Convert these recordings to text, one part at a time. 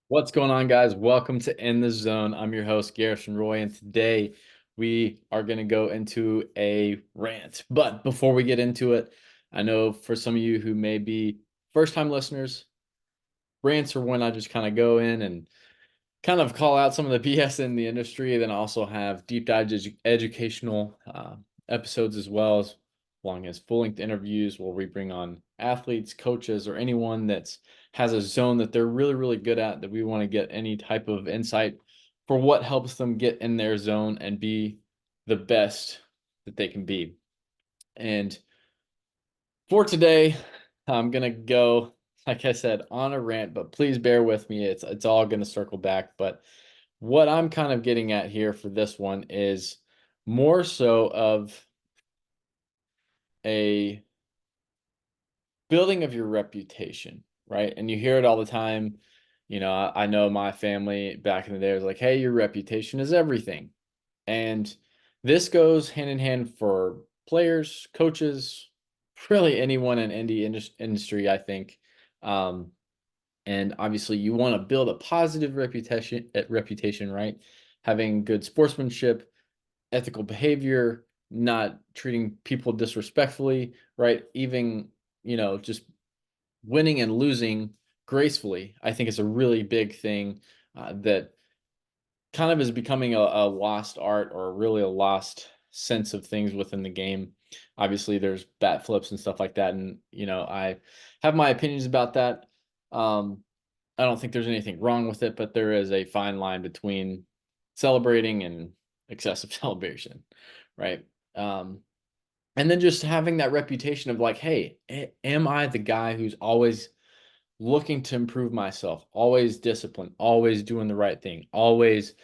What's going on, guys? Welcome to In the Zone. I'm your host, Garrison Roy, and today we are going to go into a rant. But before we get into it, I know for some of you who may be first-time listeners, rants are when I just kind of go in and kind of call out some of the BS in the industry. Then I also have deep dive educational episodes as well as long as full-length interviews where we bring on athletes, coaches, or anyone that's has a zone that they're really, really good at that we want to get any type of insight for what helps them get in their zone and be the best that they can be. And for today, I'm gonna go, like I said, on a rant, but please bear with me. It's all gonna circle back. But what I'm kind of getting at here for this one is more so of a building of your reputation, right? And you hear it all the time. I know my family back in the day was like, hey, your reputation is everything. And this goes hand in hand for players, coaches, really anyone in industry, I think. Um, and obviously, you want to build a positive reputation, right? Having good sportsmanship, ethical behavior, not treating people disrespectfully, right? Even, just winning and losing gracefully, I think is a really big thing that kind of is becoming a lost art or really a lost sense of things within the game. Obviously, there's bat flips and stuff like that, and I have my opinions about that. Um, I don't think there's anything wrong with it, but there is a fine line between celebrating and excessive celebration, right? Um, and then just having that reputation of like, hey, am I the guy who's always looking to improve myself, always disciplined, always doing the right thing, always,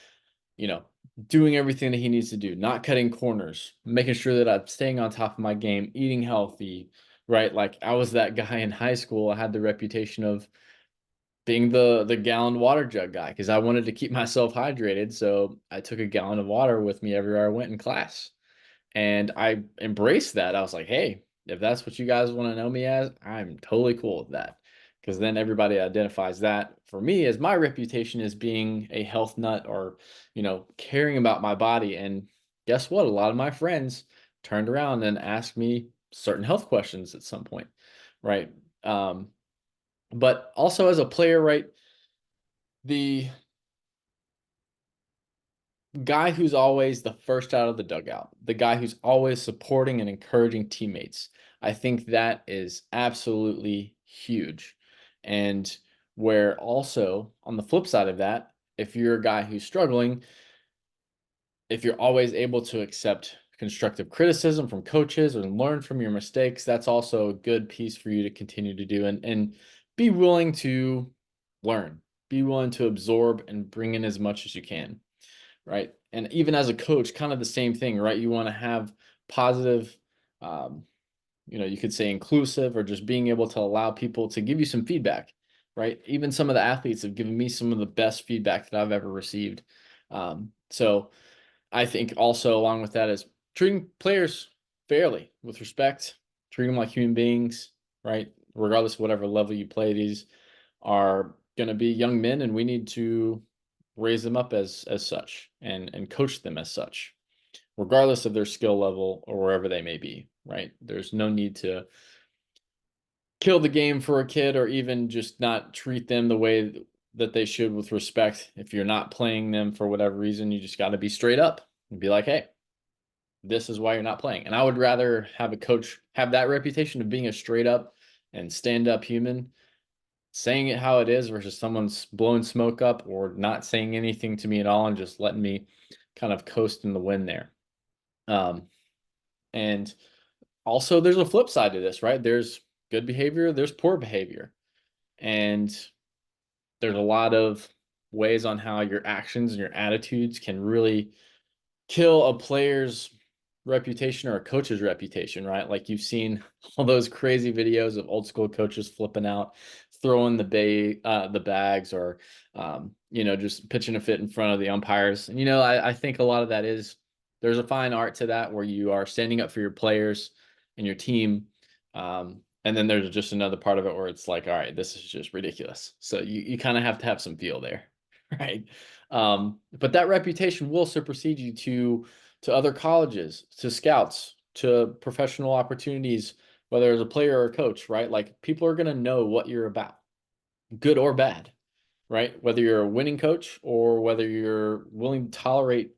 you know, doing everything that he needs to do, not cutting corners, making sure that I'm staying on top of my game, eating healthy, right? Like I was that guy in high school. I had the reputation of being the gallon water jug guy because I wanted to keep myself hydrated. So I took a gallon of water with me everywhere I went in class. And I embraced that. I was like, hey, if that's what you guys want to know me as, I'm totally cool with that. Because then everybody identifies that for me as my reputation as being a health nut or, caring about my body. And guess what? A lot of my friends turned around and asked me certain health questions at some point, right? Um, but also as a player, right? The guy who's always the first out of the dugout, the guy who's always supporting and encouraging teammates. I think that is absolutely huge. And where also on the flip side of that, if you're a guy who's struggling, if you're always able to accept constructive criticism from coaches and learn from your mistakes, that's also a good piece for you to continue to do and be willing to learn, be willing to absorb and bring in as much as you can, right? And even as a coach, kind of the same thing, right? You want to have positive, um, you could say inclusive or just being able to allow people to give you some feedback, right? Even some of the athletes have given me some of the best feedback that I've ever received. So I think also along with that is treating players fairly with respect, treat them like human beings, right? Regardless of whatever level you play, these are going to be young men, and we need to raise them up as such and coach them as such, regardless of their skill level or wherever they may be, right? There's no need to kill the game for a kid or even just not treat them the way that they should with respect. If you're not playing them for whatever reason, you just got to be straight up and be like, hey, this is why you're not playing. And I would rather have a coach have that reputation of being a straight up and stand up human, saying it how it is versus someone's blowing smoke up or not saying anything to me at all and just letting me kind of coast in the wind there. Um, and also, there's a flip side to this, right? There's good behavior, there's poor behavior. And there's a lot of ways on how your actions and your attitudes can really kill a player's reputation or a coach's reputation, right? Like you've seen all those crazy videos of old school coaches flipping out, throwing the bags, or just pitching a fit in front of the umpires. And I think a lot of that is there's a fine art to that where you are standing up for your players and your team, And then there's just another part of it where it's like, all right, this is just ridiculous. So you kind of have to have some feel there, right? But that reputation will supersede you to other colleges, to scouts, to professional opportunities, whether as a player or a coach, right? Like people are gonna know what you're about, good or bad, right? Whether you're a winning coach or whether you're willing to tolerate,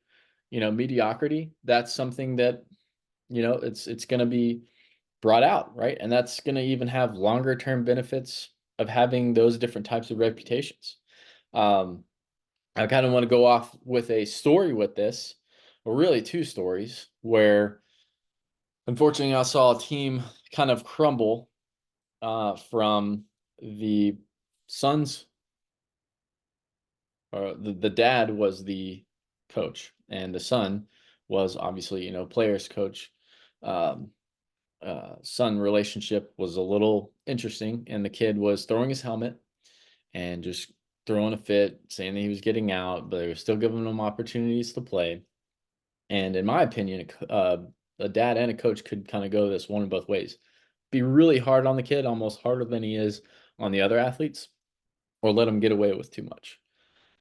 mediocrity, that's something that, it's gonna be brought out, right? And that's going to even have longer term benefits of having those different types of reputations. Um, I kind of want to go off with a story with this, or really two stories, where unfortunately I saw a team kind of crumble from the son's, or the dad was the coach, and the son was obviously, players coach. Um, Son relationship was a little interesting, and the kid was throwing his helmet and just throwing a fit, saying that he was getting out, but they were still giving him opportunities to play. And in my opinion, a dad and a coach could kind of go this one in both ways. Be really hard on the kid, almost harder than he is on the other athletes, or let him get away with too much.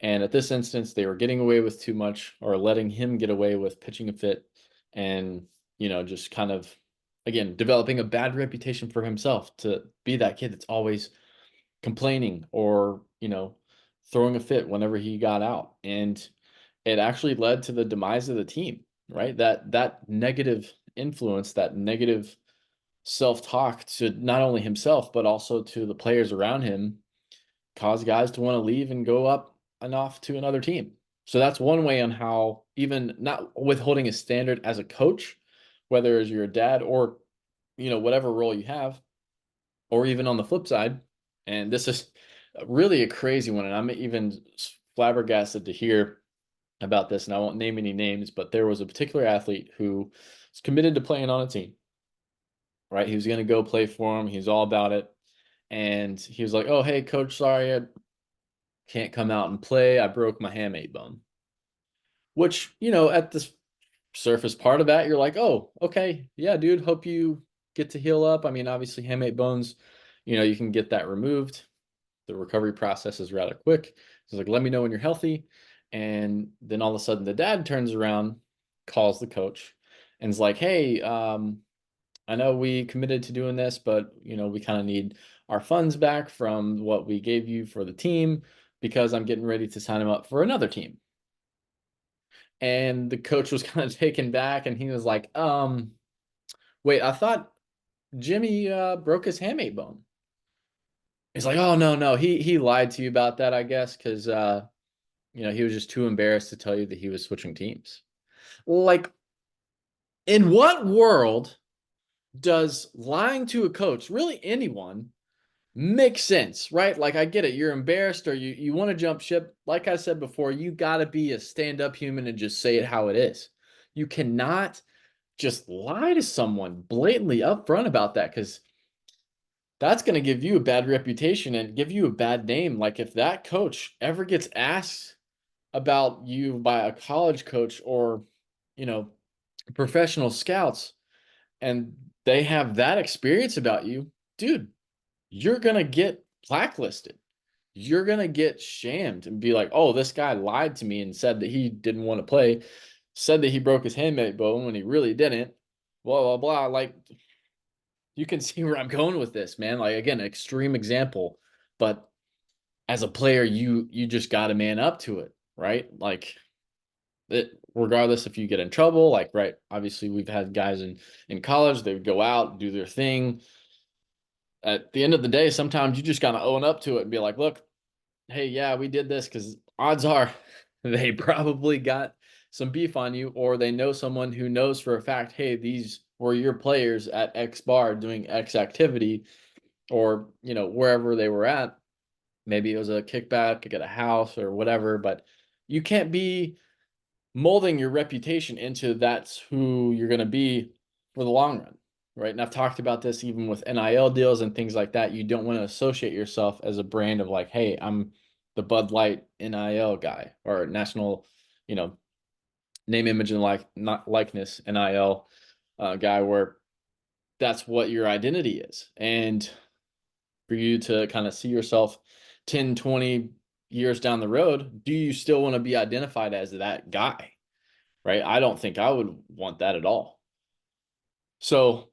And at this instance, they were getting away with too much, or letting him get away with pitching a fit and, just kind of, again, developing a bad reputation for himself to be that kid that's always complaining or, throwing a fit whenever he got out. And it actually led to the demise of the team, right? That negative influence, that negative self-talk to not only himself, but also to the players around him cause guys to want to leave and go up and off to another team. So that's one way on how, even not withholding a standard as a coach, whether as you're a dad or, whatever role you have, or even on the flip side. And this is really a crazy one. And I'm even flabbergasted to hear about this. And I won't name any names, but there was a particular athlete who was committed to playing on a team, right? He was going to go play for him. He was all about it. And he was like, "Oh, hey, coach, sorry, I can't come out and play. I broke my hamate bone." Which, at the surface part of that, you're like, "Oh, okay. Yeah, dude, hope you get to heal up." I mean, obviously, hamate bones, you can get that removed. The recovery process is rather quick. He's like, "Let me know when you're healthy." And then all of a sudden, the dad turns around, calls the coach, and is like, "Hey, I know we committed to doing this, but we kind of need our funds back from what we gave you for the team because I'm getting ready to sign him up for another team." And the coach was kind of taken back, and he was like, wait, I thought Jimmy broke his hamate bone." He's like, "Oh, no, no, he lied to you about that, I guess, because he was just too embarrassed to tell you that he was switching teams." Like, in what world does lying to a coach, really anyone, makes sense, right? Like, I get it. You're embarrassed, or you want to jump ship. Like I said before, you got to be a stand-up human and just say it how it is. You cannot just lie to someone blatantly upfront about that, because that's going to give you a bad reputation and give you a bad name. Like, if that coach ever gets asked about you by a college coach or, you know, professional scouts, and they have that experience about you, dude, you're going to get blacklisted. You're going to get shamed and be like, "Oh, this guy lied to me and said that he didn't want to play, said that he broke his handmade bone when he really didn't, blah, blah, blah." Like, you can see where I'm going with this, man. Like, again, extreme example, but as a player, you just got to man up to it, right? Like, regardless if you get in trouble, like, right, obviously we've had guys in college, they would go out, do their thing. At the end of the day, sometimes you just got to own up to it and be like, "Look, hey, yeah, we did this," because odds are they probably got some beef on you, or they know someone who knows for a fact, "Hey, these were your players at X bar doing X activity," or, wherever they were at. Maybe it was a kickback at a house or whatever, but you can't be molding your reputation into that's who you're going to be for the long run, right? And I've talked about this even with NIL deals and things like that. You don't want to associate yourself as a brand of like, "Hey, I'm the Bud Light NIL guy," or national, you know, name, image, and like not likeness NIL guy, where that's what your identity is. And for you to kind of see yourself 10, 20 years down the road, do you still want to be identified as that guy? Right? I don't think I would want that at all. So,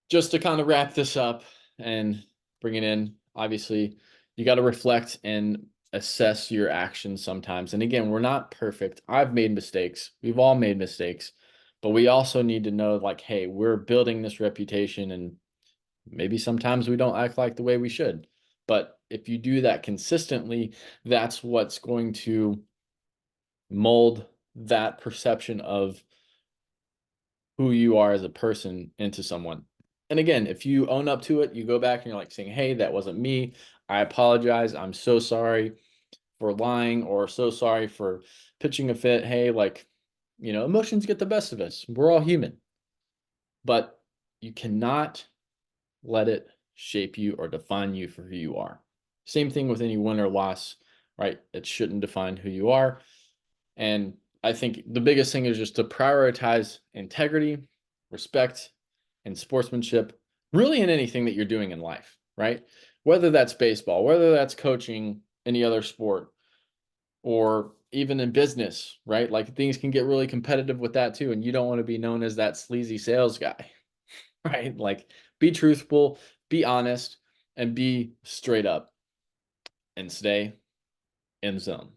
just to kind of wrap this up and bring it in, obviously, you got to reflect and assess your actions sometimes. And again, we're not perfect. I've made mistakes. We've all made mistakes. But we also need to know, like, hey, we're building this reputation, and maybe sometimes we don't act like the way we should. But if you do that consistently, that's what's going to mold that perception of who you are as a person into someone. And again, if you own up to it, you go back and you're like saying, hey, that wasn't me. I apologize. I'm so sorry for lying, or so sorry for pitching a fit. Hey, like, emotions get the best of us. We're all human. But you cannot let it shape you or define you for who you are. Same thing with any win or loss, right? It shouldn't define who you are. And I think the biggest thing is just to prioritize integrity, respect, and sportsmanship, really in anything that you're doing in life, right? Whether that's baseball, whether that's coaching, any other sport, or even in business, right? Like things can get really competitive with that too. And you don't want to be known as that sleazy sales guy, right? Like be truthful, be honest, and be straight up and stay in zone.